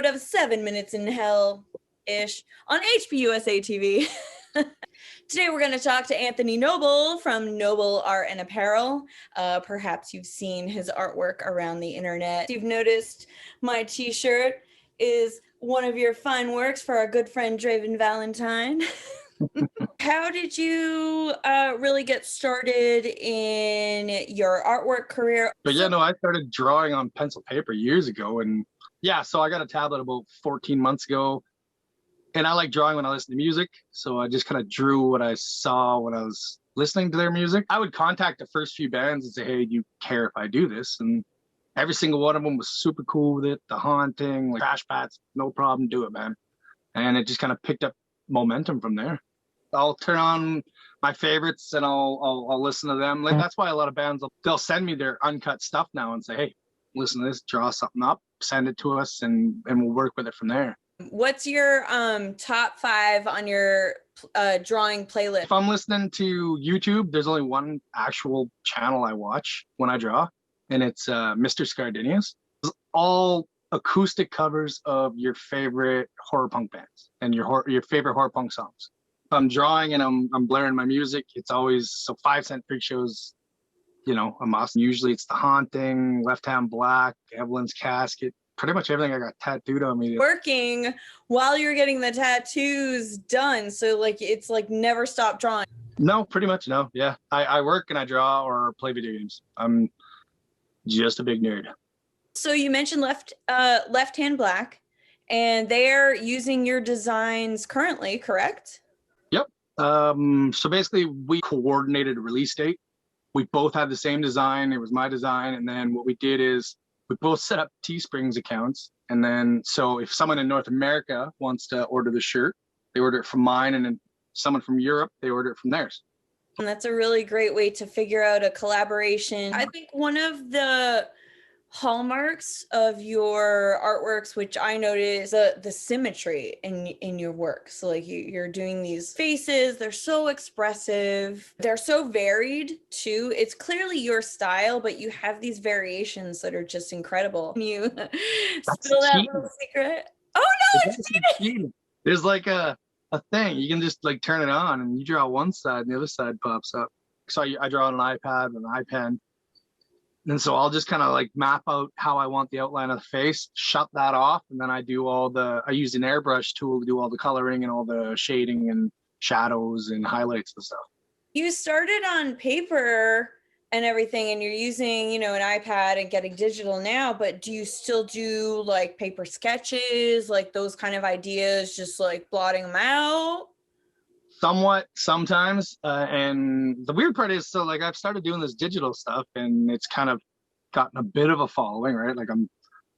episode of 7 Minutes in Hell-ish on Hpusa TV. Today we're going to talk to Anthony Noble from Noble Art and Apparel. Perhaps you've seen his artwork around the internet. You've noticed my t-shirt is one of your fine works for our good friend Draven Valentine. How did you really get started in your artwork career? But yeah, no, I started drawing on pencil paper years ago. And yeah, so I got a tablet about 14 months ago. And I like drawing when I listen to music. So I just kind of drew what I saw when I was listening to their music. I would contact the first few bands and say, hey, do you care if I do this? And every single one of them was super cool with it. The Haunting, like Crash Bats, no problem, do it, man. And it just kind of picked up momentum from there. I'll turn on my favorites and I'll listen to them. Like that's why a lot of bands, they'll send me their uncut stuff now and say, hey, listen to this, draw something up, send it to us, and we'll work with it from there. What's your top 5 on your drawing playlist? If I'm listening to YouTube, there's only one actual channel I watch when I draw, and it's Mr. Scardinius. It's all acoustic covers of your favorite horror punk bands and your favorite horror punk songs. If I'm drawing and I'm blaring my music, it's always, so 5 Cent FREAKSHOW's, you know, a must. Usually it's The Haunting, Left Hand Black, Evelyn's Casket. Pretty much everything I got tattooed on me. Working while you're getting the tattoos done, so like it's like never stop drawing. No, pretty much no. Yeah, I work and I draw or play video games. I'm just a big nerd. So you mentioned Left Hand Black, and they're using your designs currently, correct? Yep. So basically we coordinated a release date. We both had the same design. It was my design, and then what we did is we both set up Teesprings accounts. And then, so if someone in North America wants to order the shirt, they order it from mine. And then someone from Europe, they order it from theirs. And that's a really great way to figure out a collaboration. I think one of the hallmarks of your artworks, which I noticed, the symmetry in your work. So like you're doing these faces, they're so expressive, they're so varied too. It's clearly your style, but you have these variations that are just incredible. Can you spill that little secret? Oh no, it's cheating. There's like a thing, you can just like turn it on and you draw one side and the other side pops up. So I draw on an iPad with an iPen. And so I'll just kind of like map out how I want the outline of the face, shut that off, and then I use an airbrush tool to do all the coloring and all the shading and shadows and highlights and stuff. You started on paper and everything, and you're using, you know, an iPad and getting digital now, but do you still do like paper sketches, like those kind of ideas, just like blotting them out? Somewhat, sometimes, and the weird part is, so like I've started doing this digital stuff and it's kind of gotten a bit of a following, right? Like I'm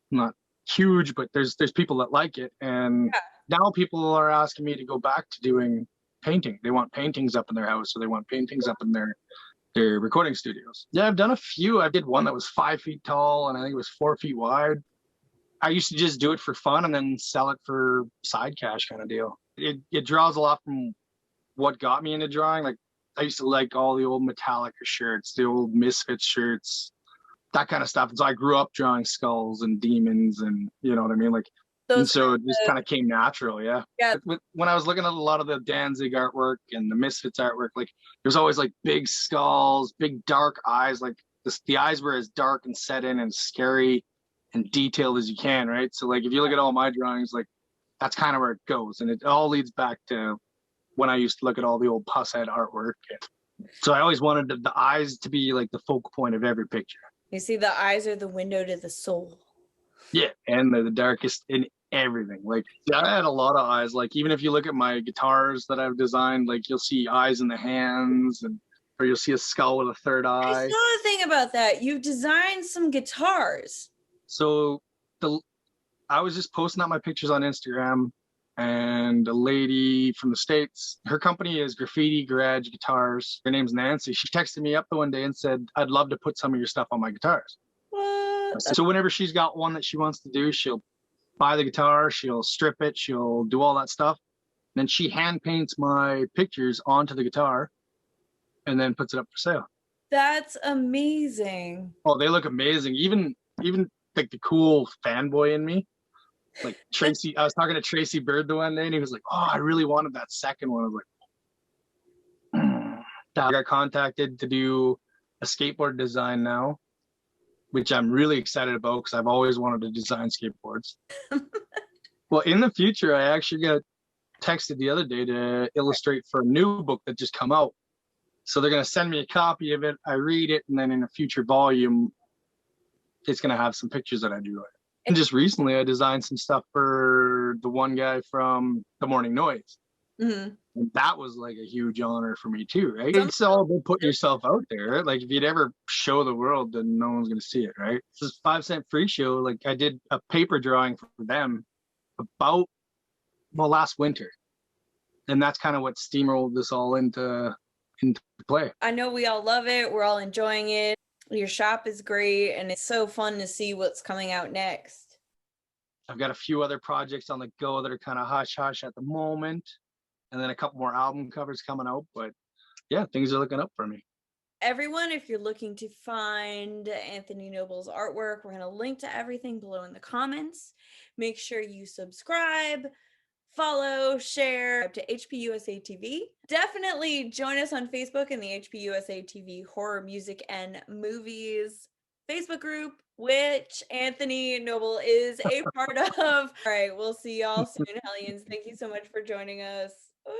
not huge, but there's people that like it, and now people are asking me to go back to doing painting. They want paintings up in their house, or they want paintings up in their recording studios. Yeah, I've done a few. I did one that was 5 feet tall and I think it was 4 feet wide. I used to just do it for fun and then sell it for side cash kind of deal. It draws a lot from what got me into drawing. Like I used to like all the old Metallica shirts, the old Misfits shirts, that kind of stuff. And so I grew up drawing skulls and demons, and you know what I mean? Like, and so it just kind of came natural. Yeah. When I was looking at a lot of the Danzig artwork and the Misfits artwork, like there's always like big skulls, big dark eyes. Like the eyes were as dark and set in and scary and detailed as you can, right? So like if you look at all my drawings, like that's kind of where it goes, and it all leads back to when I used to look at all the old Pushead artwork. So I always wanted the eyes to be like the focal point of every picture. You see, the eyes are the window to the soul. Yeah, and the darkest in everything. Like I had a lot of eyes. Like even if you look at my guitars that I've designed, like you'll see eyes in the hands, or you'll see a skull with a third eye. I saw a thing about that. You've designed some guitars. So I was just posting out my pictures on Instagram, and a lady from the States, her company is Graffiti Garage Guitars. Her name's Nancy. She texted me up the one day and said, I'd love to put some of your stuff on my guitars. What? So whenever she's got one that she wants to do, she'll buy the guitar, she'll strip it, she'll do all that stuff. Then she hand paints my pictures onto the guitar and then puts it up for sale. That's amazing. Oh, they look amazing. Even like the cool fanboy in me Like Tracy, I was talking to Tracy Bird the one day, and he was like, "Oh, I really wanted that second one." I was like, I got contacted to do a skateboard design now, which I'm really excited about because I've always wanted to design skateboards. Well, in the future, I actually got texted the other day to illustrate for a new book that just come out. So they're going to send me a copy of it. I read it, and then in a future volume, it's going to have some pictures that I do. And just recently, I designed some stuff for the one guy from The Morning Noise. Mm-hmm. And that was like a huge honor for me too, right? It's all about putting yourself out there, right? Like if you'd ever show the world, then no one's going to see it, right? This is 5 Cent Freak Show. Like I did a paper drawing for them about, well, last winter. And that's kind of what steamrolled this all into play. I know we all love it. We're all enjoying it. Your shop is great, and it's so fun to see what's coming out next. I've got a few other projects on the go that are kind of hush-hush at the moment, and then a couple more album covers coming out. But yeah, things are looking up for me. Everyone, if you're looking to find Anthony Noble's artwork, we're going to link to everything below in the comments. Make sure you subscribe, follow, share to HPUSA TV. Definitely join us on Facebook in the HPUSA TV Horror, Music, and Movies Facebook group, which Anthony Noble is a part of. All right, we'll see y'all soon, Hellions. Thank you so much for joining us. Woo!